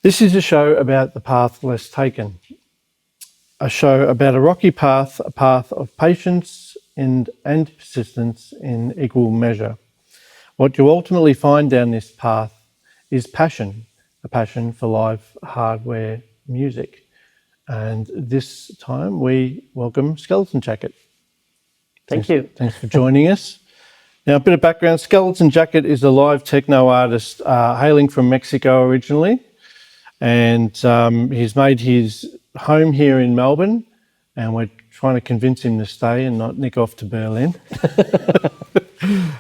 This is a show about the path less taken. A show about a rocky path, a path of patience and persistence in equal measure. What you ultimately find down this path is passion, a passion for live hardware music. And this time we welcome Skltn Jckt. Thank you. Thanks for joining us. Now, a bit of background. Skltn Jckt is a live techno artist hailing from Mexico originally. And he's made his home here in Melbourne, and we're trying to convince him to stay and not nick off to Berlin.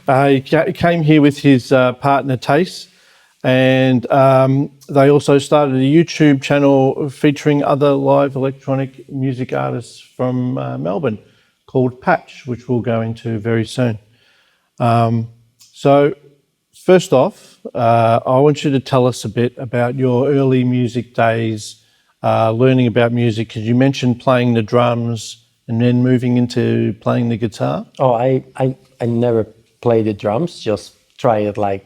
He came here with his partner Tace, and they also started a YouTube channel featuring other live electronic music artists from Melbourne called Patch, which we'll go into very soon. So first off, I want you to tell us a bit about your early music days, learning about music, because you mentioned playing the drums and then moving into playing the guitar. Oh, I never played the drums, just tried it like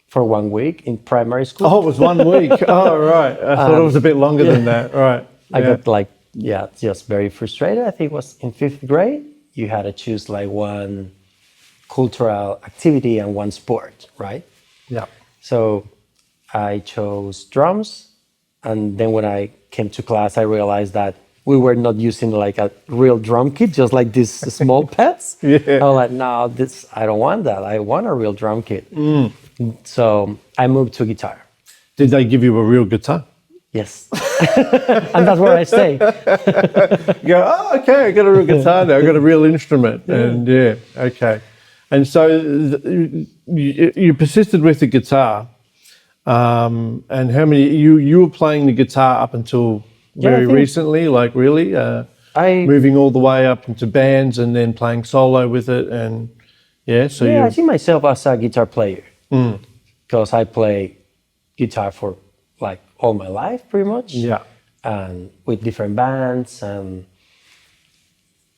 for 1 week in primary school. Oh, it was 1 week. Oh, right. I thought it was a bit longer than that. Right. I got just very frustrated. I think it was in 5th grade. You had to choose like one cultural activity and one sport, right? Yeah. So I chose drums, and then when I came to class, I realized that we were not using like a real drum kit, just like these small pads. Yeah. I was like, no, I don't want that. I want a real drum kit. So I moved to guitar. Did they give you a real guitar? Yes. And that's where I stay. You go, oh, okay, I got a real guitar now. I got a real instrument. And okay. And so you persisted with the guitar. And how many, you were playing the guitar up until very recently, like really? Moving all the way up into bands and then playing solo with it. And I see myself as a guitar player. Because I play guitar for like all my life pretty much. Yeah. And with different bands and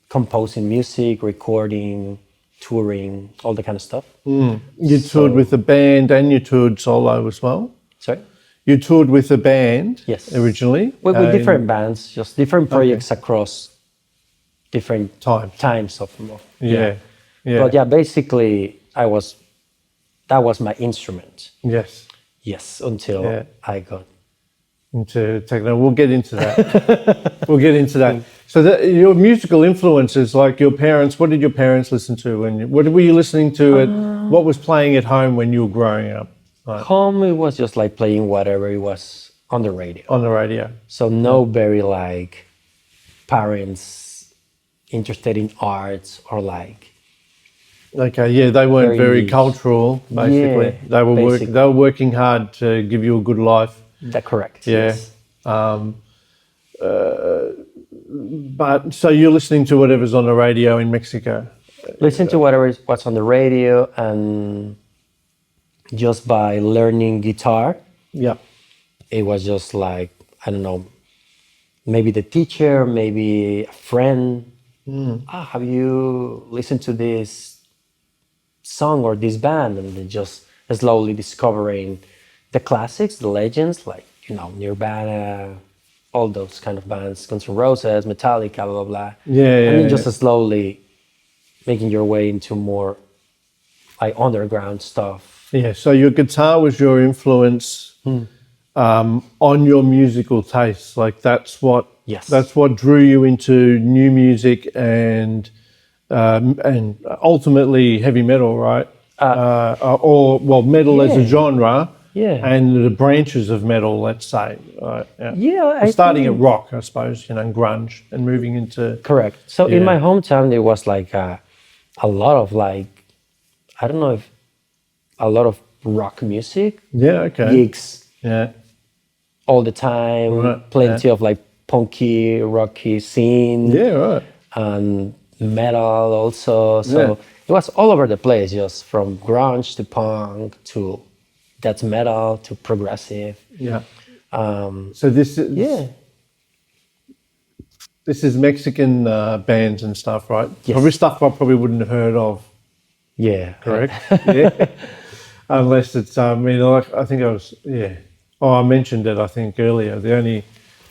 composing music, recording, touring, all that kind of stuff. You toured with a band and you toured solo as well? Sorry? You toured with a band originally? With different bands, just different projects across different times of Yeah. But basically that was my instrument. Yes, until I got into techno. We'll get into that. So your musical influences, like your parents, what did your parents listen to? And what were you listening to? What was playing at home when you were growing up? Like, home, it was just like playing whatever it was on the radio. On the radio. So no very like parents interested in arts or like. Okay, they weren't very cultural, basically. They were working hard to give you a good life. That's correct. Yeah. Yes. But so you're listening to whatever's on the radio in Mexico? Listen to what's on the radio, and just by learning guitar, it was just like, I don't know, maybe the teacher, maybe a friend. Have you listened to this song or this band? And then just slowly discovering the classics, the legends, like, Nirvana, all those kind of bands, Guns N' Roses, Metallica, blah, blah, blah. And then just slowly making your way into more like underground stuff. Yeah, so your guitar was your influence on your musical tastes. Like that's what drew you into new music and ultimately heavy metal, right? Metal as a genre. Yeah. And the branches of metal, let's say. Starting at rock, I suppose, grunge and moving into... Correct. So in my hometown, there was like a lot of like, I don't know if a lot of rock music. Yeah, okay. Gigs. Yeah. All the time. Right. Plenty of like punky, rocky scene. Yeah, right. And metal also. So it was all over the place, just from grunge to punk to... That's metal to progressive. Yeah. So this is Mexican bands and stuff, right? Yes. Probably stuff I probably wouldn't have heard of. Yeah. Correct. Yeah. Unless it's I think I was Oh, I mentioned it, I think, earlier. The only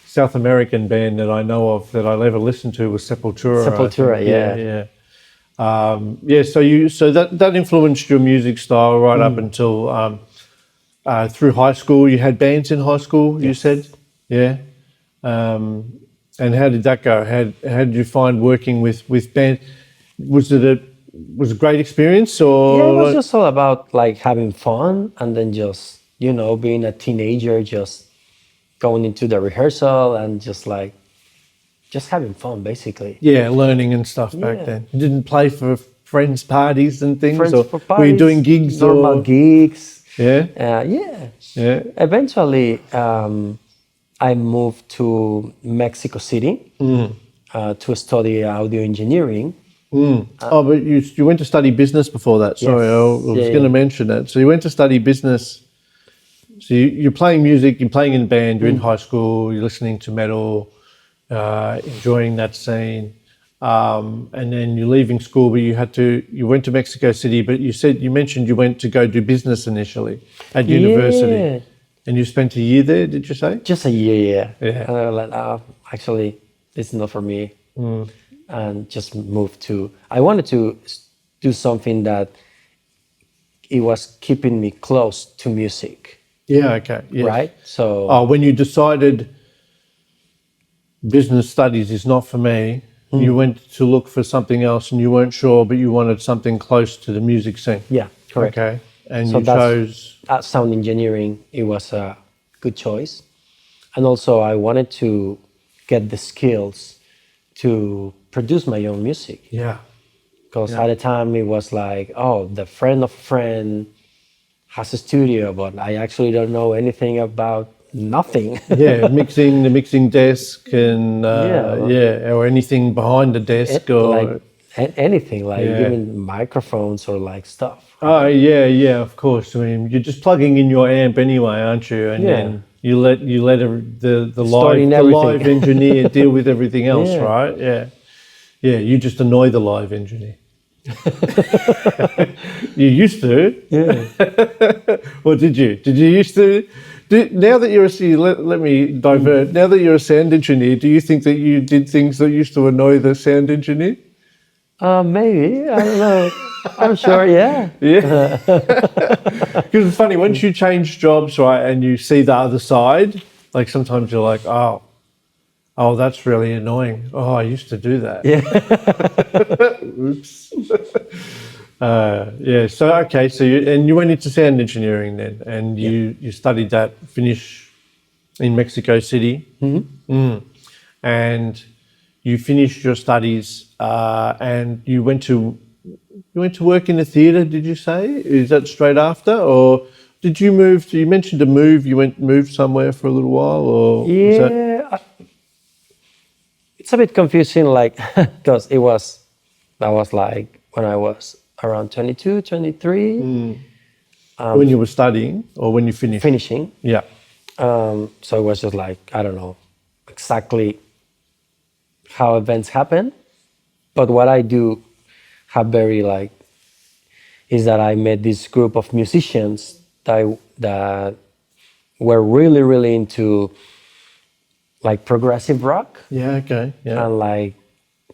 South American band that I know of that I'll ever listen to was Sepultura. Sepultura, I think. yeah. Yeah. So that influenced your music style right up until through high school. You had bands in high school, you said, yeah. And how did that go? How did you find working with band? Was it a great experience, or Yeah, it was just all about like having fun and then just, you know, being a teenager, just going into the rehearsal and just having fun basically. yeah, learning and stuff back Yeah. then? You didn't play for friends' parties and things, Friends or for were you parties, doing gigs normal or gigs. yeah, Yeah. yeah, Eventually, I moved to Mexico City to study audio engineering. oh, but you went to study business before that. Sorry, Yes, I was going to mention that. So you went to study business. So you're playing music, you're playing in band, you're in high school, you're listening to metal, enjoying that scene, and then you're leaving school. But you went to Mexico City, but you mentioned you went to go do business initially at university, Yeah. and you spent a year there. Did you say? Just a year, yeah. Yeah. And I was like, actually, this is not for me. And just moved to, I wanted to do something that it was keeping me close to music, Yeah. Okay. Yes. right? So, Oh, when you decided business studies is not for me, you went to look for something else, and you weren't sure, but you wanted something close to the music scene. yeah, correct. Okay. And So you that's- chose. Sound engineering, it was a good choice. And also, I wanted to get the skills to produce my own music. Yeah. Because at the time, it was like, oh, the friend of a friend has a studio, but I actually don't know anything about nothing. Yeah, the mixing desk, and Yeah. or anything behind the desk, or Like anything, like Yeah. even microphones or like stuff. oh yeah, of course. I mean, you're just plugging in your amp anyway, aren't you? And Yeah. then you let the Starting live everything. engineer deal with everything else, Yeah. right? Yeah. You just annoy the live engineer. You used to, Yeah. or did you? Did you used to? Now that you're let me divert. Now that you're a sound engineer, do you think that you did things that used to annoy the sound engineer? Maybe, I don't know. I'm sure, yeah. Yeah. Because it's funny, once you change jobs, right, and you see the other side, like sometimes you're like, oh, that's really annoying. Oh, I used to do that. Yeah. Oops. So okay, so you went into sound engineering then, and you studied that, finished in Mexico City, and you finished your studies, and you went to work in the theatre. Did you say? Is that straight after, or did you move? You mentioned a move. You moved somewhere for a little while, or was that? Yeah. It's a bit confusing, like, because that was like when I was around 22, 23, When you were studying, or when you finished? finishing. Yeah. So it was just like, I don't know exactly how events happen, but what I do have very like, is that I met this group of musicians that were really, really into like progressive rock Yeah. Okay. Yeah. and like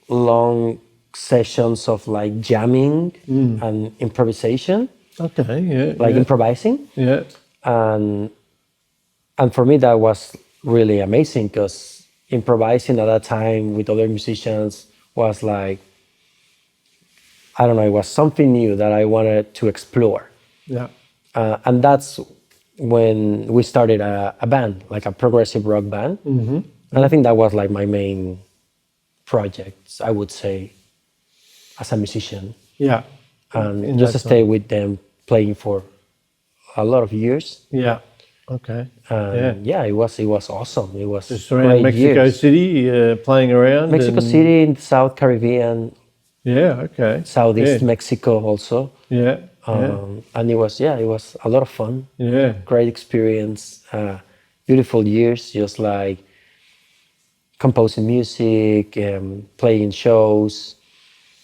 long sessions of like jamming and improvisation, Okay. Yeah. like improvising. Yeah. And for me that was really amazing because improvising at that time with other musicians was like, I don't know, it was something new that I wanted to explore. Yeah. And that's when we started a band, like a progressive rock band. And I think that was like my main project, I would say, as a musician. Yeah. And just to stay with them playing for a lot of years. Yeah. Okay. Yeah, it was awesome. It was Just around great Mexico years. City, playing around. Mexico City in the South Caribbean, Yeah. Okay. Southeast Yeah. Mexico also. Yeah. And it was a lot of fun. Yeah. Great experience. Beautiful years, just like composing music, playing shows,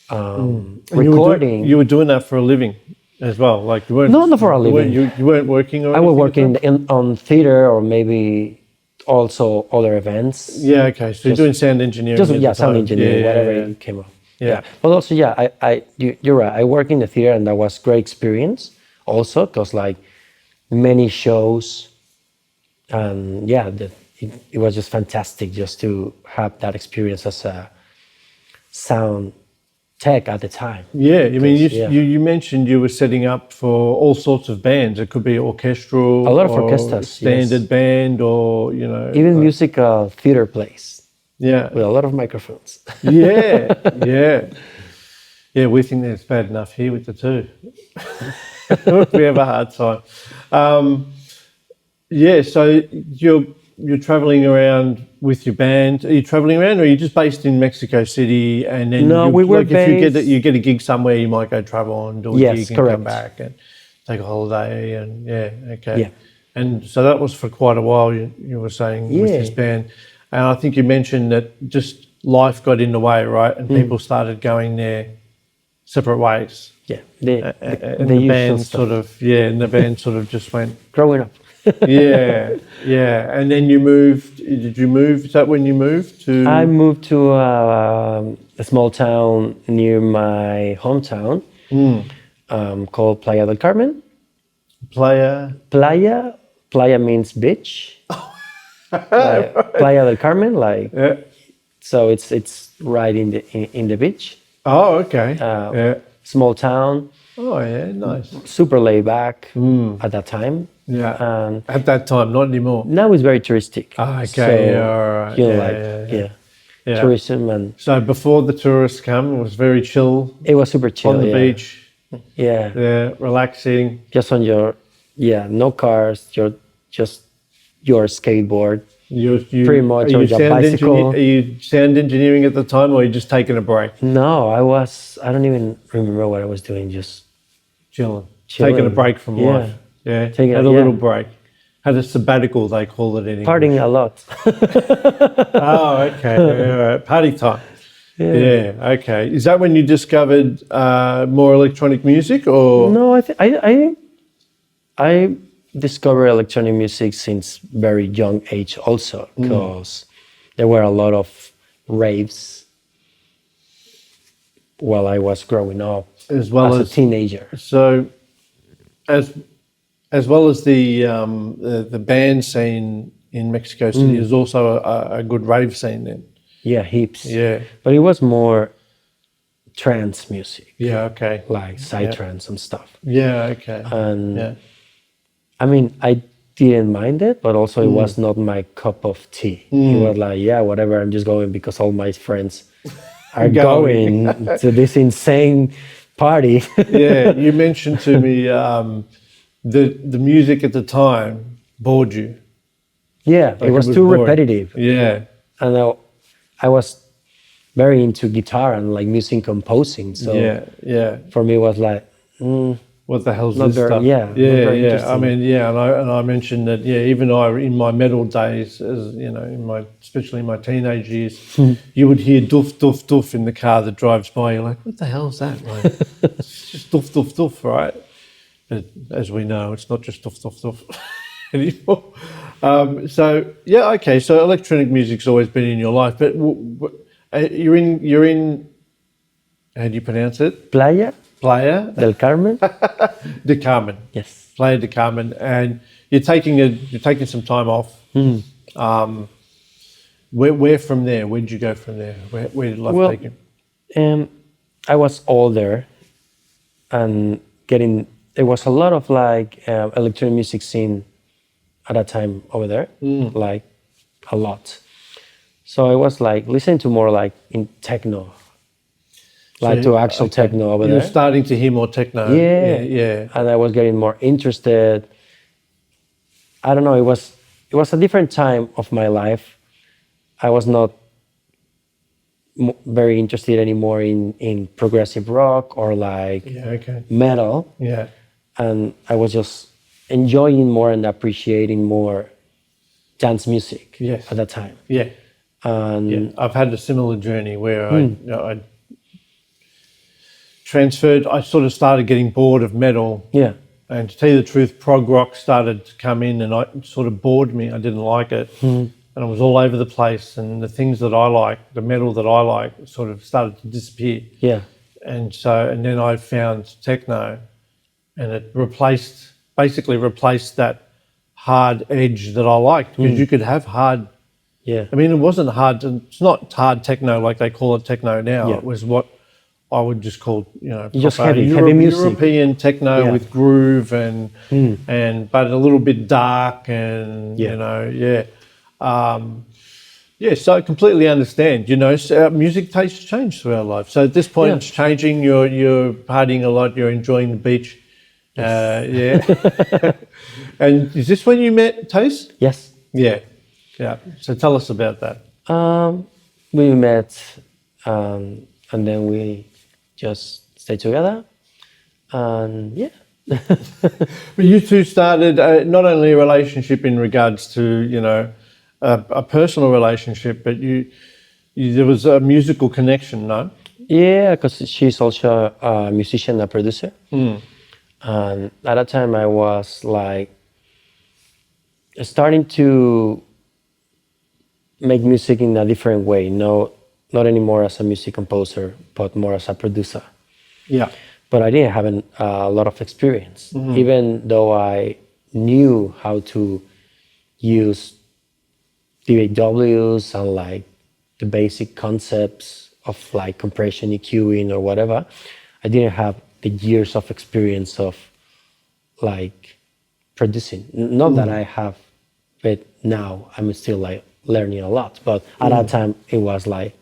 And recording. You were doing that for a living. as well. Like you weren't. No, not for a living. You weren't working. Or I was anything at working on theater or maybe also other events. all? Yeah. Okay. So you're doing sound engineering. Just at the sound time. engineering, whatever it came up. Yeah. But also, you're right. I work in the theater, and that was great experience. Also, because like many shows, and it was just fantastic just to have that experience as a sound tech at the time. Yeah, I mean, you mentioned you were setting up for all sorts of bands. It could be orchestral, A lot of or orchestras, standard yes. band, or Even musical theater plays yeah, with a lot of microphones. yeah, yeah. We think that's bad enough here with the two. We have a hard time. Yeah, so you're traveling around with your band. Are you traveling around, or are you just based in Mexico City? And then we were if you get a gig somewhere, you might go travel and do a gig and correct. come back and take a holiday. And okay. Yeah. And so that was for quite a while. You were saying with this band, and I think you mentioned that just life got in the way, right? And people started going their separate ways. Yeah, and the band sort of just went growing up. yeah. And then you moved. Did you move? Is that when you moved to? I moved to a small town near my hometown called Playa del Carmen. Playa means beach. Playa del Carmen, so it's right in the beach. Oh, okay. Small town. Oh, yeah, nice. Super laid back at that time. Yeah. At that time, not anymore. Now it's very touristic. Okay. So, all right. Tourism and. So before the tourists come, it was very chill. It was super chill. On the beach. Yeah. Yeah, relaxing. Just on your, no cars. Just your skateboard. Pretty much, or your bicycle. Are you sound engineering at the time, or are you just taking a break? No, I don't even remember what I was doing. Just chilling. Taking a break from life. Yeah. Had a little break. Had a sabbatical, they call it in English. Partying a lot. Oh, okay. All right. Party time. Yeah. Okay. Is that when you discovered more electronic music, or? No, I discovered electronic music since very young age also, because there were a lot of raves while I was growing up as a teenager. So as well as the band scene in Mexico City, there's also a good rave scene then. Yeah, heaps. Yeah. But it was more trance music. Yeah, okay. Like psytrance and stuff. Yeah, okay. And I mean, I didn't mind it, but also it was not my cup of tea. It was like, whatever, I'm just going because all my friends are going to this insane party. Yeah, you mentioned to me the music at the time bored you. Yeah, it was too repetitive. Yeah. And I was very into guitar and like music composing. So for me it was like, what the hell's this stuff? Yeah. I mean, and I mentioned that. Yeah, even in my metal days, as you know, especially in my teenage years, you would hear doof doof doof in the car that drives by. You're like, what the hell's that, mate? It's just doof doof doof, right? But as we know, it's not just doof doof doof anymore. So electronic music's always been in your life, but you're in. How do you pronounce it? Playa del Carmen. De Carmen. Yes. Playa de Carmen, and you're taking some time off. Where from there? Where did you go from there? Where did life take you? I was older, and there was a lot of like electronic music scene at that time over there, like a lot. So I was like listening to more like in techno. Techno over there. You were starting to hear more techno. Yeah. And I was getting more interested. I don't know, it was a different time of my life. I was not very interested anymore in progressive rock or like metal. Yeah. And I was just enjoying more and appreciating more dance music at that time. Yeah. And I've had a similar journey where I transferred. I sort of started getting bored of metal. Yeah. And to tell you the truth, prog rock started to come in and it sort of bored me. I didn't like it. And it was all over the place. And the things that I like, the metal that I like, sort of started to disappear. Yeah. And then I found techno, and it basically replaced that hard edge that I liked, because you could have hard. Yeah. I mean, it wasn't hard. It's not hard techno like they call it techno now. Yeah. It was what I would just call, Just proper heavy music. European techno with groove and but a little bit dark and so I completely understand. So music tastes change through our life. So at this point, it's changing. You're partying a lot. You're enjoying the beach. And is this when you met Tace? Yes. Yeah. So tell us about that. We met, and then we just stayed together, and But you two started not only a relationship in regards to a personal relationship, but there was a musical connection, no? Yeah, because she's also a musician, a producer. And at that time, I was like starting to make music in a different way. No, not anymore as a music composer, but more as a producer. Yeah. But I didn't have a lot of experience, even though I knew how to use DAWs and like the basic concepts of like compression, EQing or whatever. I didn't have the years of experience of like producing. Not that I have it now. I'm still like learning a lot, but at that time it was like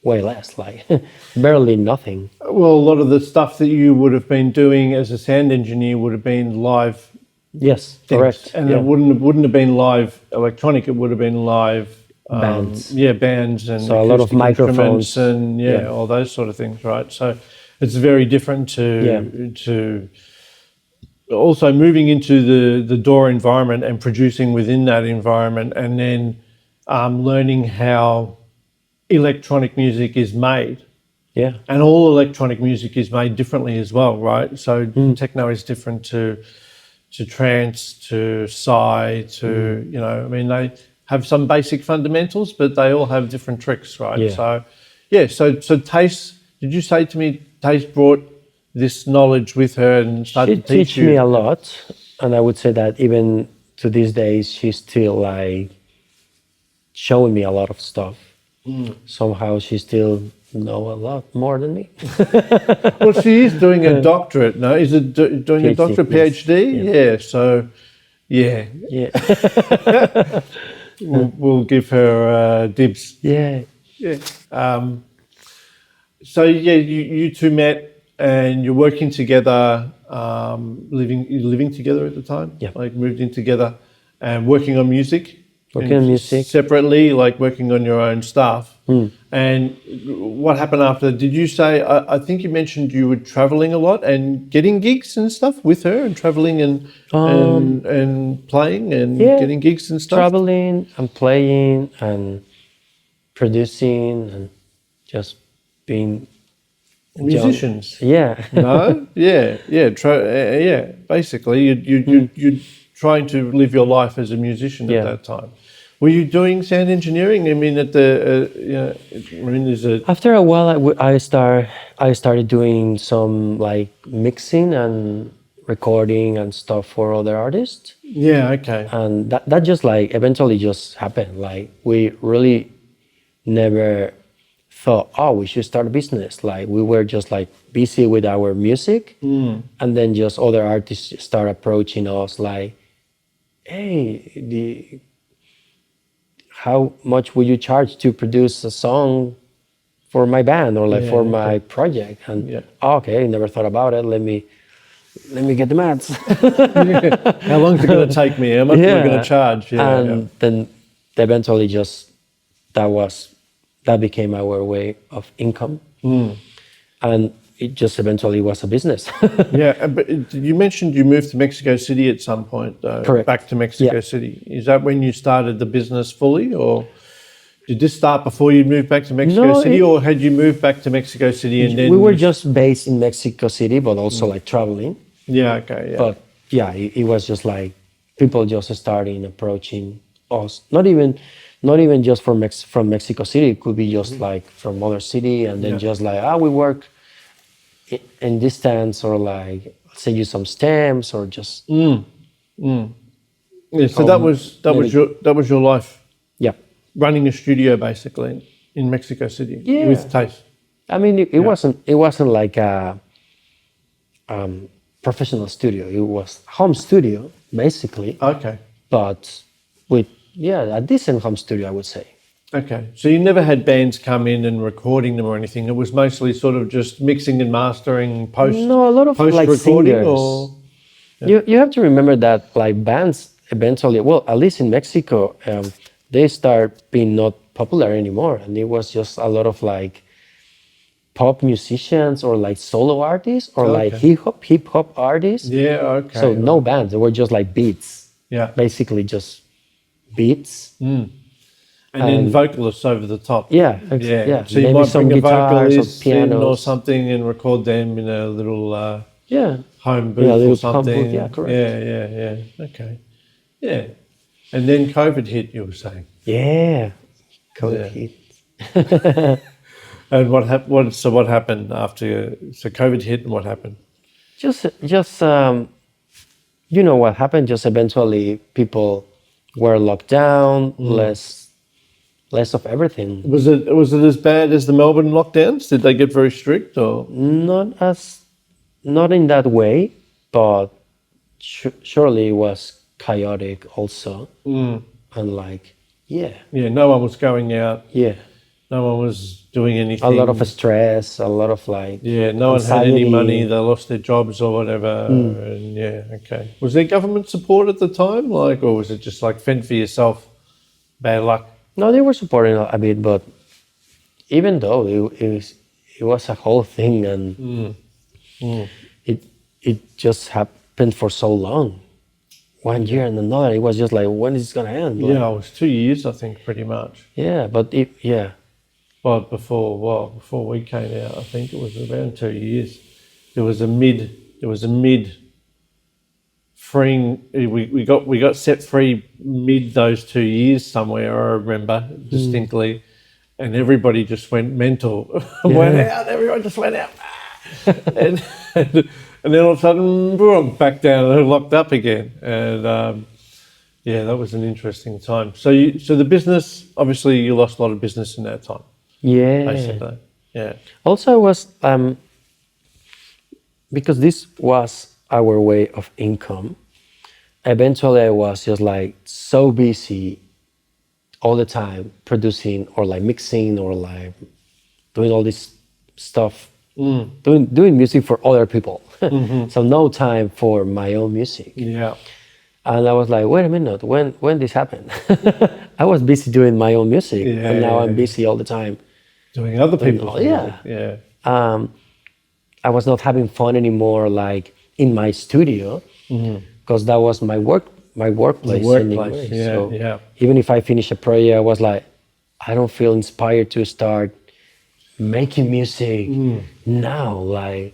way less, like barely nothing. Well, a lot of the stuff that you would have been doing as a sound engineer would have been live. Yes, things. correct. And it wouldn't have been live electronic. It would have been live bands. Bands and so a lot of microphones and all those sort of things, right? So it's very different to also moving into the DAW environment and producing within that environment, and then learning how electronic music is made. Yeah. And all electronic music is made differently as well, right? So techno is different to trance, to psy, to, I mean, they have some basic fundamentals, but they all have different tricks, right? Yeah. So Tace, did you say to me, Tace brought this knowledge with her and started to teach you? She taught me a lot, and I would say that even to these days, she's still like showing me a lot of stuff. Somehow she still know a lot more than me. Well, she is doing a doctorate, no? Is it doing a doctorate, PhD? Yes. Yeah, so, yeah. We'll give her dibs. Yeah. So, you two met and you're working together, living together at the time? Yeah. Like moved in together and working on music? Working on music. Separately, like working on your own stuff. And what happened after? Did you say, I think you mentioned you were traveling a lot and getting gigs and stuff with her, and traveling and playing and getting gigs and stuff? Traveling and playing and producing and just being musicians. Yeah. No? Yeah. Basically, you're trying to live your life as a musician at that time. Were you doing sound engineering? I mean, After a while, I started doing some like mixing and recording and stuff for other artists. Yeah, okay. And that just like eventually just happened. Like we really never thought, oh, we should start a business. Like we were just like busy with our music, and then just other artists start approaching us like, hey, how much would you charge to produce a song for my band or like for my project? And okay, never thought about it. Let me get the maths. How long is it going to take me? How much am I going to charge? Then eventually just that became our way of income, and it just eventually was a business. But you mentioned you moved to Mexico City at some point, though. Correct. Back to Mexico City. Is that when you started the business fully, or? Did this start before you moved back to Mexico No, City, or had you moved back to Mexico City and then? We were just based in Mexico City, but also like traveling. Yeah. Okay. Yeah. But yeah, it was just like people just starting approaching us. Not even just from Mexico City. It could be just like from other city, and then just like we work in distance, or like send you some stamps, or just Yeah. So that was your life, yeah. running a studio basically in Mexico City with Tace. I mean, it wasn't like a professional studio. It was home studio basically, Okay. but with a decent home studio, I would say. Okay. So you never had bands come in and recording them or anything. It was mostly sort of just mixing and mastering No, a lot of like recording, singers. or You have to remember that like bands eventually, well, at least in Mexico, they start being not popular anymore, and it was just a lot of like pop musicians or like solo artists or like hip hop artists. Yeah. Okay. So no bands; they were just like beats. Yeah. Basically, just beats. And then vocalists over the top. Yeah. So you Maybe might some bring a guitars or vocalist in pianos or something and record them in a little home booth little or something. home booth, yeah, correct. Yeah. Okay. Yeah. And then COVID hit, you were saying. Yeah. COVID hit. And what happened after? So COVID hit, and what happened? Just you know what happened? Just eventually people were locked down, less of everything. Was it as bad as the Melbourne lockdowns? Did they get very strict, or? Not in that way, but surely it was chaotic also. And like, Yeah, no one was going out. Yeah. No one was doing anything. A lot of stress, a lot of like. Yeah, no anxiety. one had any money. They lost their jobs or whatever. And okay. Was there government support at the time, like, or was it just like fend for yourself, bad luck? No, they were supporting a bit, but even though it was a whole thing, and it just happened for so long, 1 year and another. It was just like, when is this gonna end? Like, Yeah, it was 2 years, I think, pretty much. yeah, but Well, before we came out, I think it was around 2 years. There was a mid freeing. We got set free mid those 2 years somewhere. I remember distinctly, and everybody just went mental. Went out. Everyone just went out, and then all of a sudden, boom, back down and locked up again. And that was an interesting time. So the business, obviously, you lost a lot of business in that time. yeah. Basically, yeah. Also, it was because this was our way of income. Eventually, I was just like so busy all the time producing or like mixing or like doing all this stuff, doing music for other people. So no time for my own music. Yeah. And I was like, wait a minute, when this happened? I was busy doing my own music, and now I'm busy all the time Doing other people's music. yeah. I was not having fun anymore, like in my studio, because that was my workplace. Anyway. So even if I finish a project, I was like, I don't feel inspired to start making music now. Like,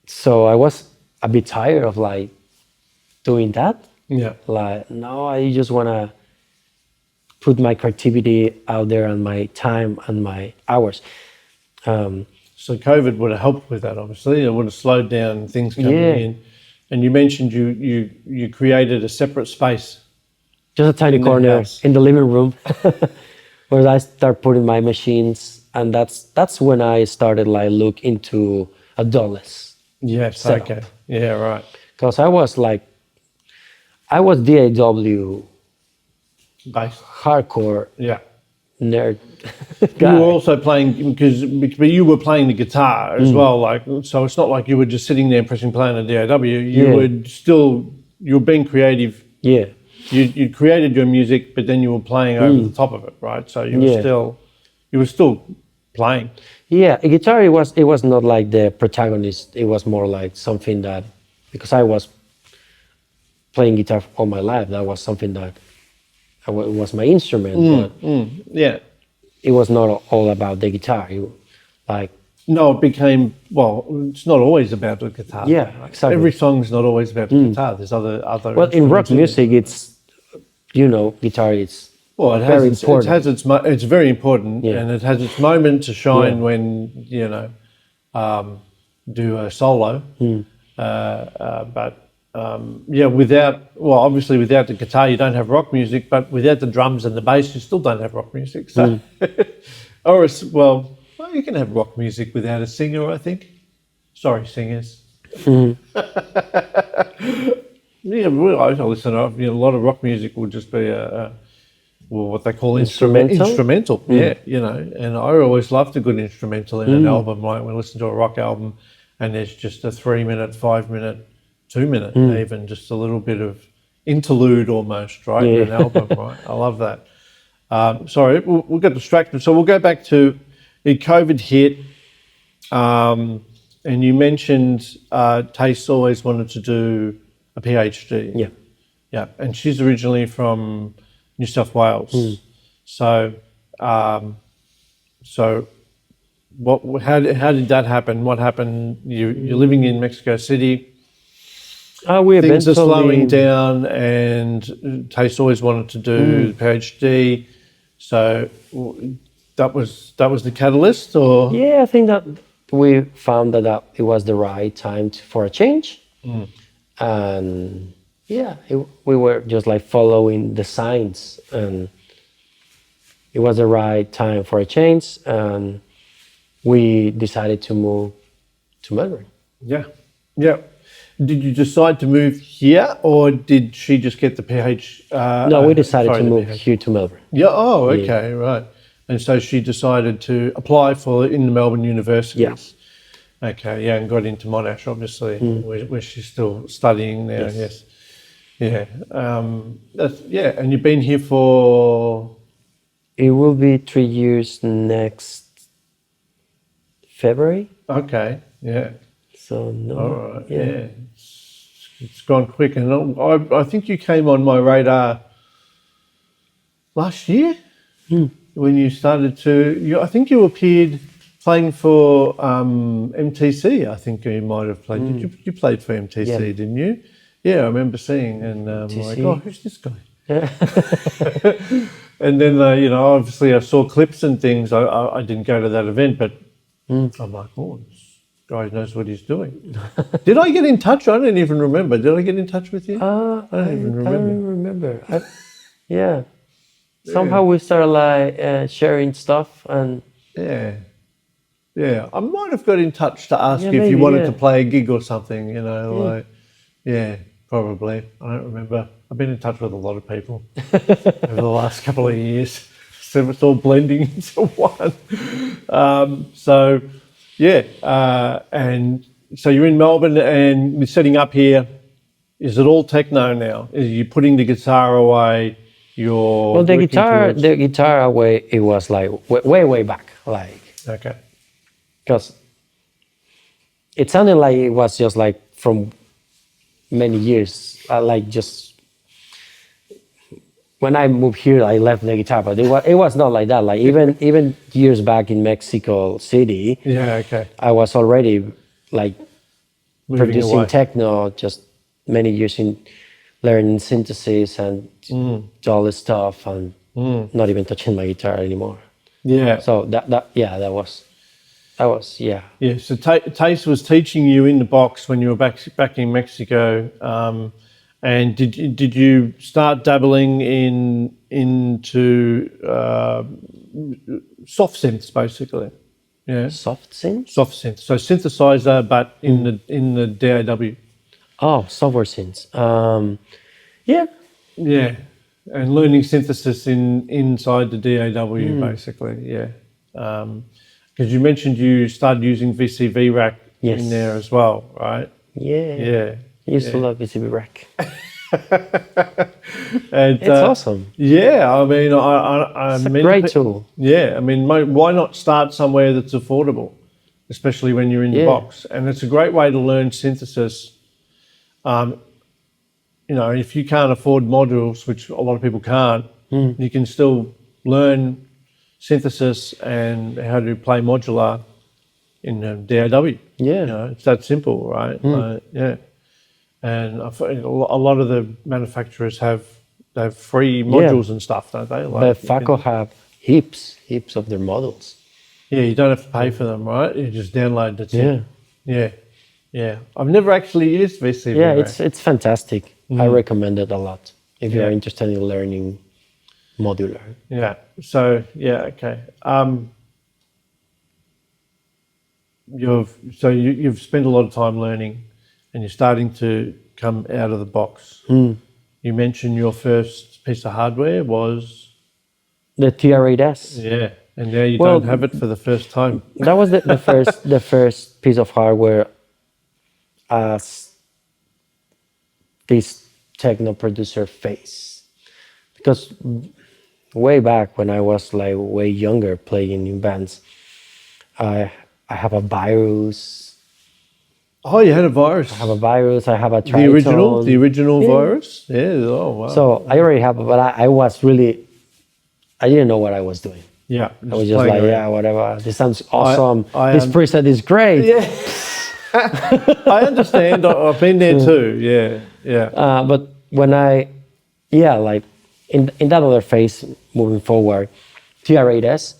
so I was a bit tired of like doing that. Yeah. Like, no, I just want to put my creativity out there and my time and my hours. So COVID would have helped with that, obviously. It would have slowed down things coming in. And you mentioned you created a separate space. Just a tiny corner in the living room where I start putting my machines. And that's when I started like look into a DAWless. Yes, setup. okay. Yeah, right. Because I was DAW Bass. hardcore nerd guy. You were also playing, but you were playing the guitar as well, like, so it's not like you were just sitting there pressing play on a DAW. You were being creative. Yeah. You created your music, but then you were playing over the top of it, right? So you were still playing. Yeah, a guitar, it was not like the protagonist. It was more like something that, because I was playing guitar all my life, that was something that it was my instrument, but Yeah. it was not all about the guitar. Like, No, it became, well, it's not always about the guitar. yeah, exactly. Every song's not always about the guitar. There's other Well, in rock instruments music, it's, guitar is well, it very has important. it's very important, Yeah. and it has its moment to shine Yeah. when, do a solo. Obviously without the guitar you don't have rock music, but without the drums and the bass you still don't have rock music. So, you can have rock music without a singer, I think. Sorry, singers. Yeah, I listen to a lot of rock music will just be what they call instrumental. Yeah, and I always loved a good instrumental in an album. Like when I listen to a rock album and there's just a 3-minute, 5-minute, 2-minute, even just a little bit of interlude almost, right, in an album, right? I love that. Sorry, we'll get distracted. So we'll go back to COVID hit, and you mentioned Tace always wanted to do a PhD. Yeah. Yeah, and she's originally from New South Wales. So, how did that happen? What happened? You're living in Mexico City. We Things are eventually slowing down, and Tace always wanted to do the PhD. So that was the catalyst, or Yeah, I think that we found that it was the right time for a change, and we were just like following the signs, and it was the right time for a change, and we decided to move to Melbourne. yeah. Did you decide to move here, or did she just get the PhD? No, we decided to move here to Melbourne. Yeah. Oh, okay, right. And so she decided to apply in the Melbourne universities. Yeah. Okay. Yeah, and got into Monash, obviously, where she's still studying now. Yes. Yeah. And you've been here for. It will be 3 years next February. Okay. Yeah. So no. All right. Yeah. It's gone quick, and I think you came on my radar last year when you started to. I think you appeared playing for MTC. I think you might have played. Did you played for MTC? Didn't you? Yeah, I remember seeing, and like, oh, who's this guy? And then obviously I saw clips and things. I didn't go to that event, but I'm like, oh, this guy knows what he's doing. Did I get in touch? I don't even remember. Did I get in touch with you? I don't even remember. I don't remember. Yeah. Somehow we started like sharing stuff, and yeah. I might have got in touch to ask you if you wanted to play a gig or something. Probably. I don't remember. I've been in touch with a lot of people over the last couple of years. So it's all blending into one. And so you're in Melbourne and you're setting up here. Is it all techno now? Are you putting the guitar away? The guitar away. It was like way back, like okay, because it sounded like it was just like from many years. Like just when I moved here, I left the guitar, but it was not like that. Like even years back in Mexico City, I was already like producing techno. Just many years in learning synthesis and all this stuff, and not even touching my guitar anymore. Yeah. So that was. Yeah. So Tace was teaching you in the box when you were back in Mexico. And did you start dabbling into soft synths basically? Yeah. Soft synths? Soft synths. So synthesizer, but in the DAW. Oh, software synths. Yeah. Yeah. And learning synthesis inside the DAW basically. Yeah. Because you mentioned you started using VCV Rack in there as well, right? Yeah. Yeah. I used to love VCV Rack. And, it's awesome. Yeah, I mean, it's a great tool. Yeah, I mean, why not start somewhere that's affordable, especially when you're in the box? And it's a great way to learn synthesis. If you can't afford modules, which a lot of people can't, You can still learn synthesis and how to play modular in DAW. Yeah. You know, it's that simple, right? Yeah. And I think a lot of the manufacturers have free modules and stuff, don't they? But Faco have heaps of their models. Yeah, you don't have to pay for them, right? You just download the Yeah. Yeah. Yeah. I've never actually used VCV Yeah, Rack. it's fantastic. I recommend it a lot if you're interested in learning modular. Yeah. So yeah, okay. You've spent a lot of time learning, and you're starting to come out of the box. You mentioned your first piece of hardware was The TR8S. yeah, and now you don't have it for the first time. That was the first piece of hardware as this techno producer phase. Because way back when I was like way younger playing in bands, I have a virus. Oh, you had a virus. I have a virus. I have a Triton. The original virus. Yeah. Oh wow. So I already have, but I was really, I didn't know what I was doing. Yeah. I was just like, around. yeah, whatever. This sounds awesome. I This preset is great. Yeah. I understand. I've been there too. Yeah. Yeah. But when like in that other phase moving forward, TR8S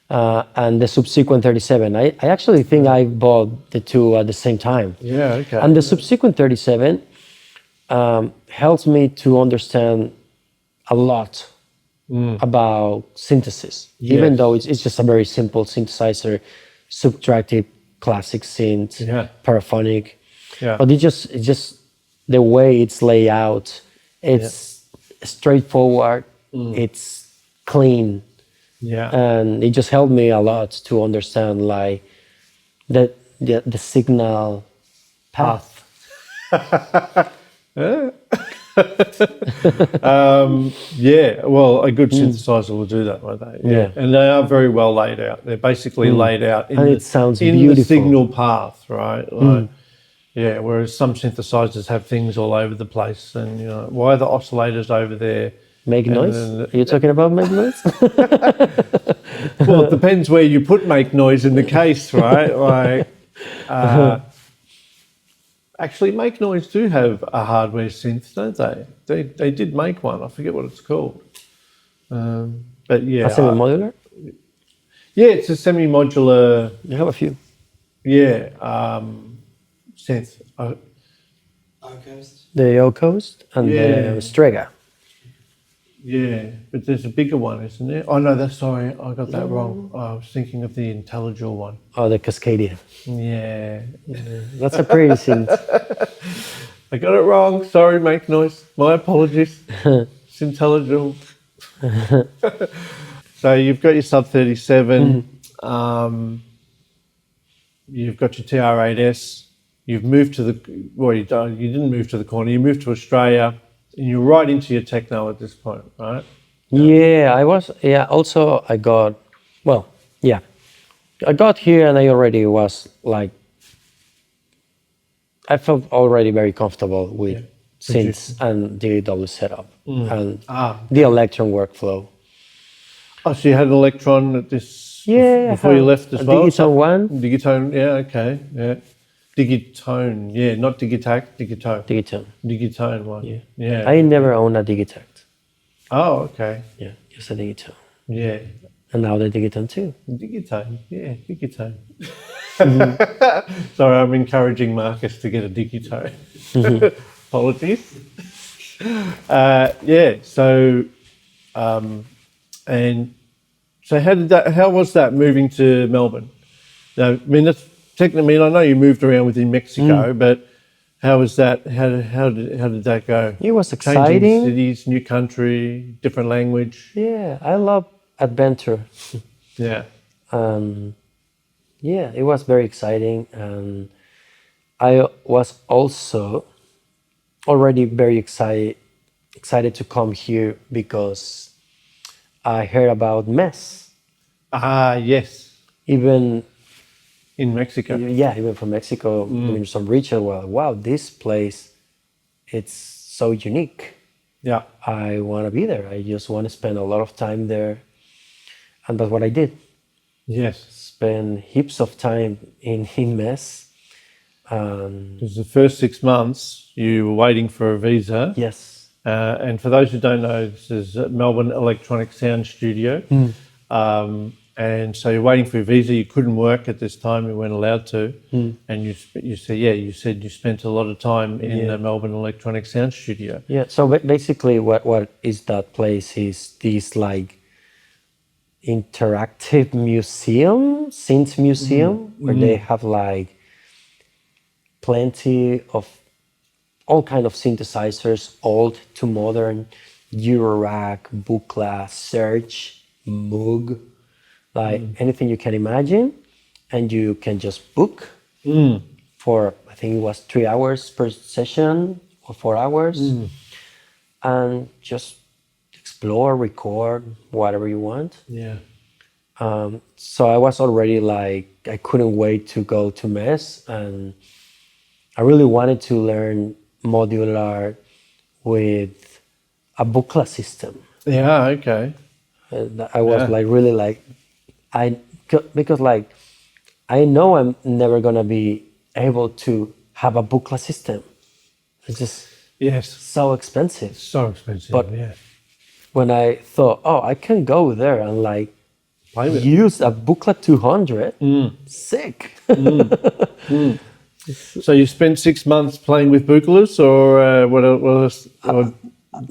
and the subsequent 37, I actually think I bought the two at the same time. Yeah. Okay. And the subsequent 37 helps me to understand a lot about synthesis, even though it's just a very simple synthesizer, subtractive, classic synth, paraphonic. Yeah. But it's just the way it's laid out. It's straightforward. It's clean. Yeah. And it just helped me a lot to understand like the signal path. Yeah, well, a good synthesizer will do that, won't they? Yeah. And they are very well laid out. They're basically laid out in, And it sounds the beautiful. signal path, right? Like, yeah, whereas some synthesizers have things all over the place, and you know, why are the oscillators over there? Make noise? Are you talking about make noise? Well, it depends where you put make noise in the case, right? Like, actually, Make Noise do have a hardware synth, don't they? They did make one. I forget what it's called. But yeah, A semi-modular? yeah, it's a semi-modular. You have a few. Yeah, synth. The Old Coast and the Strega. Yeah, but there's a bigger one, isn't there? Oh no, sorry, I got that wrong. I was thinking of the Intelligible one. Oh, the Cascadia. Yeah. That's a pretty synth. I got it wrong. Sorry, Make Noise. My apologies. It's Intelligible. So you've got your Sub 37. You've got your TR8S. You've moved to the, well, you didn't move to the corner. You moved to Australia, and you're right into your techno at this point, right? Yeah, I was. Yeah, also I got, well, yeah, I got here and I already was like, I felt already very comfortable with synths and DAW setup and the Electron workflow. Oh, so you had an Electron at this before you left as well? Digitone one. Digitone, yeah, okay, yeah. Digitone, yeah, not Digitact, Digitone. Digitone. Digitone one, yeah. I never owned a Digitact. Oh, okay. Yeah, just a Digitone. Yeah. And now the Digitone too. Digitone, yeah, Digitone. Sorry, I'm encouraging Marcus to get a Digitone. Apologies. Yeah, so, and so how was that moving to Melbourne? Now, I mean, that's technically, I know you moved around within Mexico, but how was that? How did that go? It was exciting. Changing cities, new country, different language. Yeah, I love adventure. Yeah. Yeah, it was very exciting, and I was also already very excited to come here because I heard about MES. Ah, yes. Even in Mexico. Yeah, even from Mexico, doing some research. Well, wow, this place, it's so unique. Yeah. I want to be there. I just want to spend a lot of time there. And that's what I did. Yes. Spend heaps of time in mess. Because the first 6 months you were waiting for a visa. Yes. And for those who don't know, this is Melbourne Electronic Sound Studio. And so you're waiting for your visa. You couldn't work at this time. You weren't allowed to. And you said you spent a lot of time in the Melbourne Electronic Sound Studio. Yeah. So basically, what is that place is this like interactive museum, synth museum, where they have like plenty of all kind of synthesizers, old to modern, Rack, Buchla, Surge, Moog, like anything you can imagine, and you can just book for, I think it was 3 hours per session or 4 hours, and just explore, record whatever you want. Yeah. So I was already like, I couldn't wait to go to MES, and I really wanted to learn modular with a Buchla system. Yeah, okay. I was like really like, because like, I know I'm never gonna be able to have a Buchla system. It's just so expensive. So expensive, But yeah. when I thought, oh, I can go there and like Play with use a Buchla 200, sick. So you spent 6 months playing with Buchlas, or what else?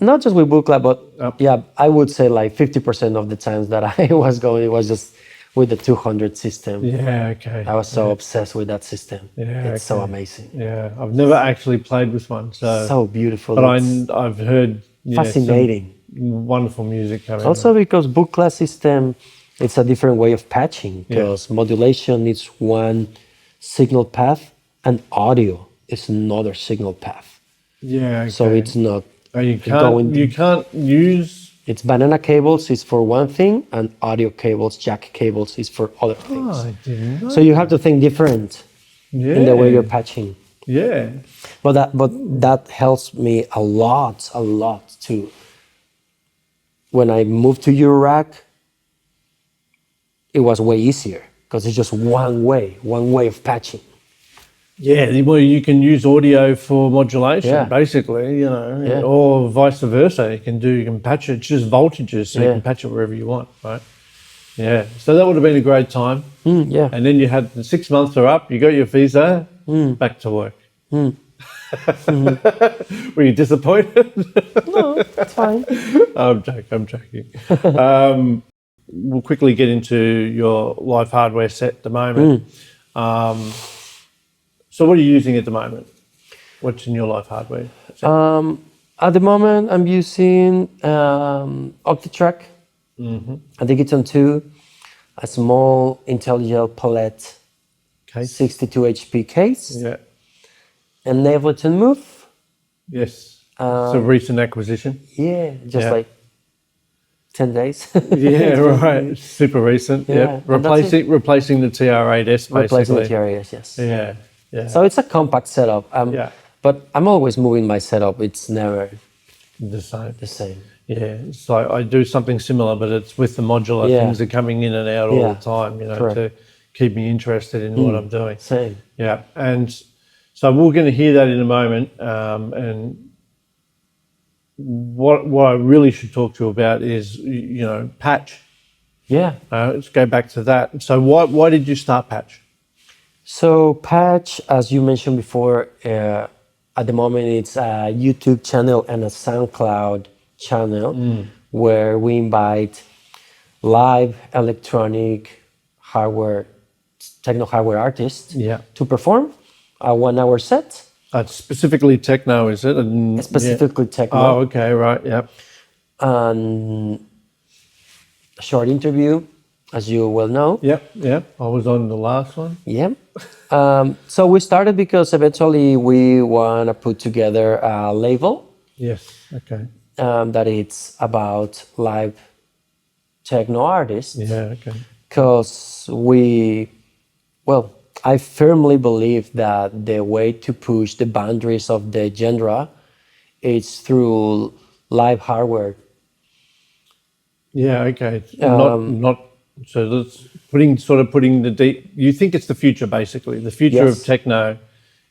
Not just with Buchla, but yeah, I would say like 50% of the times that I was going, it was just with the 200 system. Yeah, okay. I was so obsessed with that system. Yeah, It's so amazing. Yeah, I've never actually played with one, So beautiful. But I've heard fascinating, some wonderful music coming. Also because Buchla system, it's a different way of patching, because modulation is one signal path and audio is another signal path. Yeah. Okay. So it's not. You can't use. It's banana cables is for one thing, and audio cables, jack cables is for other things. I didn't know. So you have to think different in the way you're patching. Yeah. But that helps me a lot too. When I moved to Rack, it was way easier because it's just one way of patching. Yeah, well, you can use audio for modulation, basically, or vice versa. You can patch it, just voltages, so you can patch it wherever you want, right? Yeah, so that would have been a great time. Yeah. And then you had the 6 months are up, you got your visa, back to work. Were you disappointed? No, it's fine. I'm joking. We'll quickly get into your live hardware set at the moment. So what are you using at the moment? What's in your live hardware set? At the moment, I'm using Octatrack. I think it's on 2, a small IntelliGel palette, Case. 62 HP case, Yeah. and Ableton Move. Yes. It's a recent acquisition. Yeah, just like 10 days. Yeah, right. Super recent. Yeah. Replacing the TR8S basically. Replacing the TR8S, yes. Yeah. Yeah. So it's a compact setup. But I'm always moving my setup. It's never the same. Yeah. So I do something similar, but it's with the modular things that are coming in and out all the time, to keep me interested in what I'm doing. Same. Yeah. And so we're going to hear that in a moment. And what I really should talk to you about is, patch. Yeah. Let's go back to that. So why did you start patch? So patch, as you mentioned before, at the moment it's a YouTube channel and a SoundCloud channel where we invite live electronic hardware, techno hardware artists to perform a 1 hour set. Specifically techno, is it? Specifically techno. Oh, okay, right, yeah. And a short interview, as you well know. Yep. I was on the last one. Yeah. So we started because eventually we want to put together a label. Yes, okay. That it's about live techno artists. Yeah, okay. Because I firmly believe that the way to push the boundaries of the genre is through live hardware. Yeah, okay. Not so that's putting the deep. You think it's the future, basically. The future of Yes. techno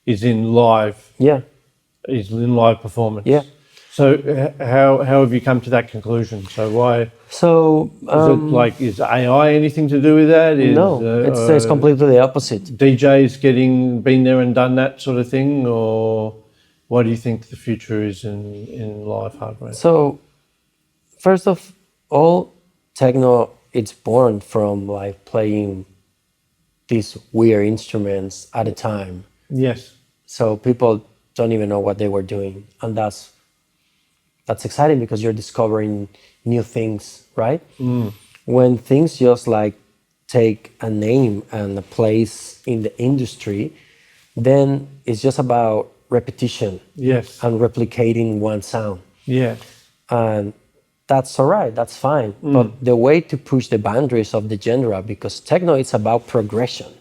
is in live Yeah. performance. Yeah. So how have you come to that conclusion? So why So is AI anything to do with that? no, it's completely the opposite. DJs been there and done that sort of thing, or what do you think the future is in live hardware? So first of all, techno, it's born from like playing these weird instruments at a time. Yes. So people don't even know what they were doing, and that's exciting because you're discovering new things, right? When things just like take a name and a place in the industry, then it's just about repetition. Yes. And replicating one sound. Yeah. And that's all right, that's fine. But the way to push the boundaries of the genre, because techno is about progression.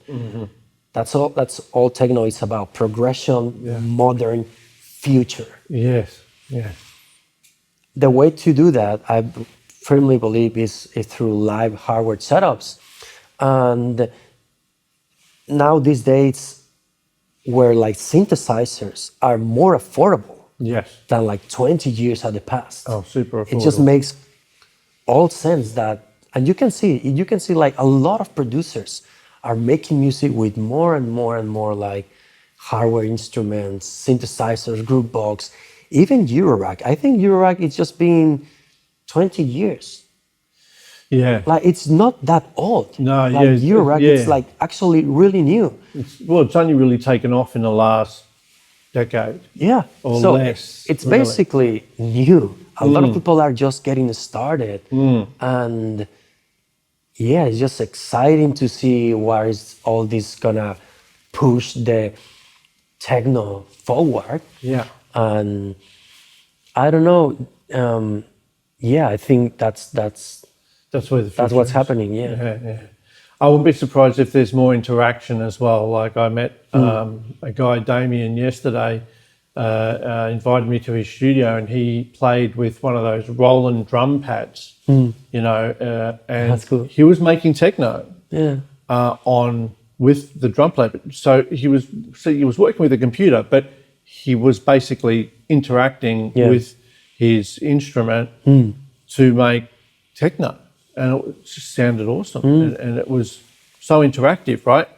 That's all techno is about, progression, modern future. Yes. Yes. The way to do that, I firmly believe, is through live hardware setups. And now these days, where like synthesizers are more affordable Yes. than like 20 years at the past. Oh, super affordable. It just makes all sense that, and you can see like a lot of producers are making music with more and more and more like hardware instruments, synthesizers, group box, even Eurorack. I think Eurorack is just been 20 years. Yeah. Like it's not that old. No, like yeah, Eurorack, yeah. it's like actually really new. It's only really taken off in the last decade. Yeah. Or so less, it's really. basically new. A lot of people are just getting started. And yeah, it's just exciting to see where is all this gonna push the techno forward. Yeah. And I don't know. Yeah, I think that's where the future that's what's is. happening. Yeah. Yeah. I wouldn't be surprised if there's more interaction as well. Like I met a guy, Damien, yesterday, invited me to his studio, and he played with one of those Roland drum pads, and That's cool. he was making techno Yeah. with the drum plate. So he was working with a computer, but he was basically interacting with his instrument to make techno, and it just sounded awesome, and it was so interactive, right?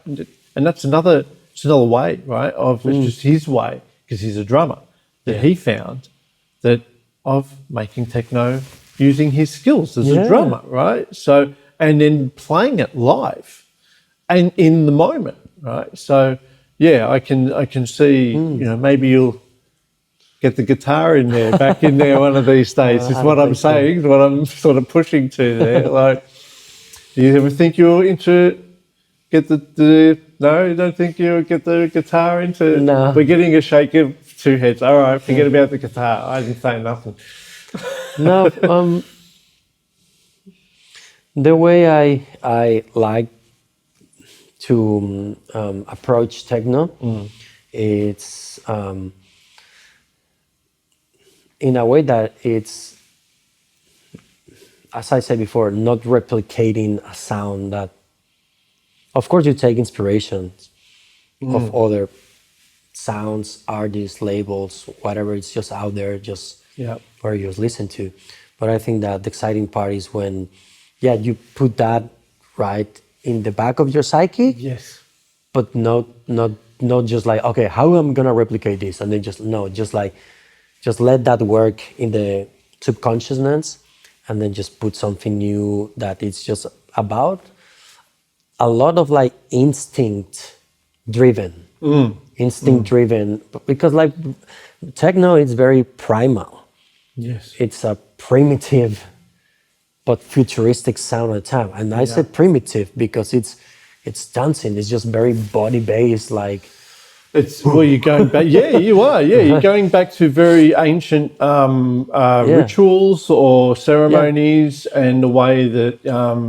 And that's another way, right? It's just his way, because he's a drummer, that he found that of making techno using his skills as a drummer, right? So, and then playing it live and in the moment, right? So yeah, I can see, maybe you'll get the guitar back in there one of these days, is what I'm saying, what I'm sort of pushing to there. Like, do you ever think you'll no, you don't think you'll get the guitar into? No. We're getting a shake of two heads. All right, forget about the guitar. I didn't say nothing. No, the way I like to approach techno, it's in a way that it's, as I said before, not replicating a sound that, of course, you take inspiration of other sounds, artists, labels, whatever, it's just out there, just where you just listen to. But I think that the exciting part is when, you put that right in the back of your psyche. Yes. But not just like, okay, how am I gonna replicate this? And then just let that work in the subconsciousness, and then just put something new that it's just about a lot of like instinct driven, because like techno is very primal. Yes. It's a primitive but futuristic sound at the time. And I said primitive because it's dancing. It's just very body based, like. You're going back. Yeah, you are. Yeah, you're going back to very ancient rituals or ceremonies, and the way that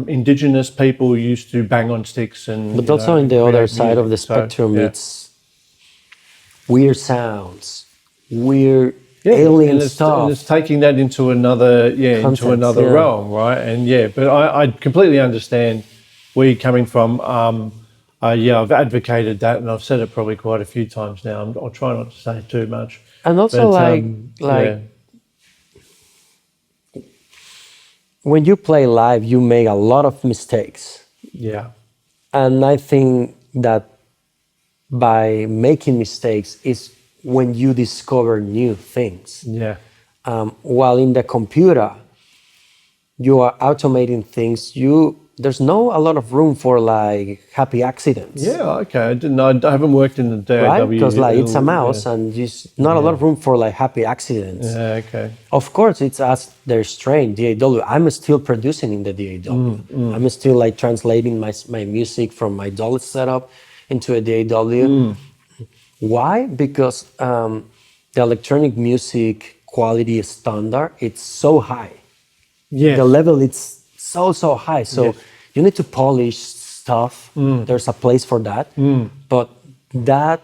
indigenous people used to bang on sticks But also in the other side of the So, spectrum, it's weird sounds, weird alien and stuff. And it's taking that into another, into another realm, right? And but I completely understand where you're coming from. I've advocated that, and I've said it probably quite a few times now. I'll try not to say too much. And also, when you play live, you make a lot of mistakes. Yeah. And I think that by making mistakes is when you discover new things. Yeah. While in the computer, you are automating things. There's no a lot of room for like happy accidents. Yeah, okay. I haven't worked in the DAW. Right? Because like it's a mouse and just not a lot of room for like happy accidents. Yeah, okay. Of course, it's as they're trained, DAW. I'm still producing in the DAW. I'm still like translating my music from my DAW setup into a DAW. Why? Because the electronic music quality standard, it's so high. Yeah. The level, it's so high. So you need to polish stuff. There's a place for that. But that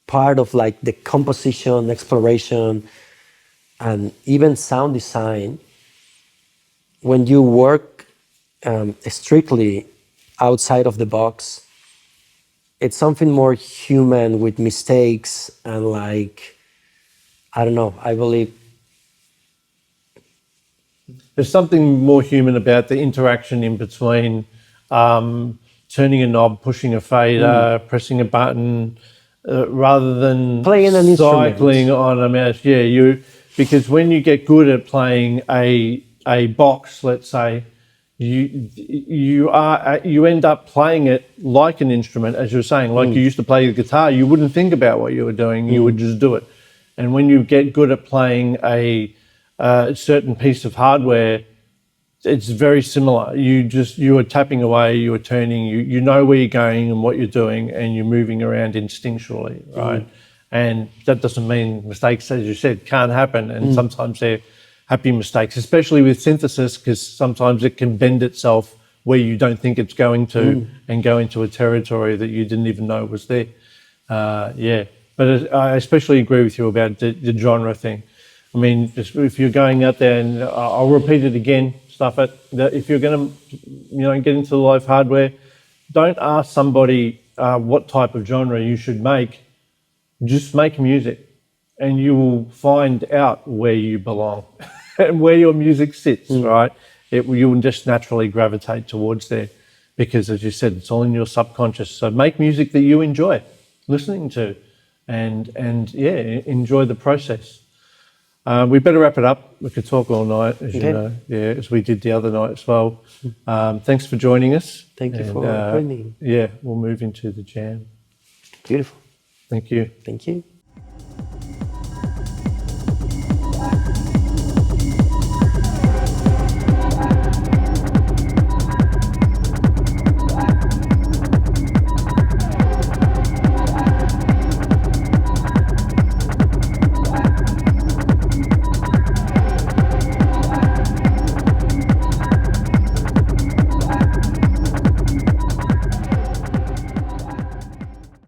part of like the composition, exploration, and even sound design, when you work strictly outside of the box, it's something more human with mistakes and like, I don't know, I believe. There's something more human about the interaction in between turning a knob, pushing a fader, pressing a button, rather than playing an cycling instrument on a mouse. Yeah, because when you get good at playing a box, let's say, you end up playing it like an instrument, as you were saying, like you used to play the guitar. You wouldn't think about what you were doing; you would just do it. And when you get good at playing a certain piece of hardware, it's very similar. You are tapping away, you are turning, you know where you're going and what you're doing, and you're moving around instinctually, right? And that doesn't mean mistakes, as you said, can't happen, and sometimes they're happy mistakes, especially with synthesis, because sometimes it can bend itself where you don't think it's going to and go into a territory that you didn't even know was there. But I especially agree with you about the genre thing. I mean, just if you're going out there, and I'll repeat it again, stuff it, that if you're going to, get into live hardware, don't ask somebody what type of genre you should make. Just make music, and you will find out where you belong and where your music sits, right? You will just naturally gravitate towards there because, as you said, it's all in your subconscious. So make music that you enjoy listening to and enjoy the process. We better wrap it up. We could talk all night, as you know, as we did the other night as well. Thanks for joining us. Thank you for joining. Yeah, we'll move into the jam. Beautiful. Thank you. Thank you.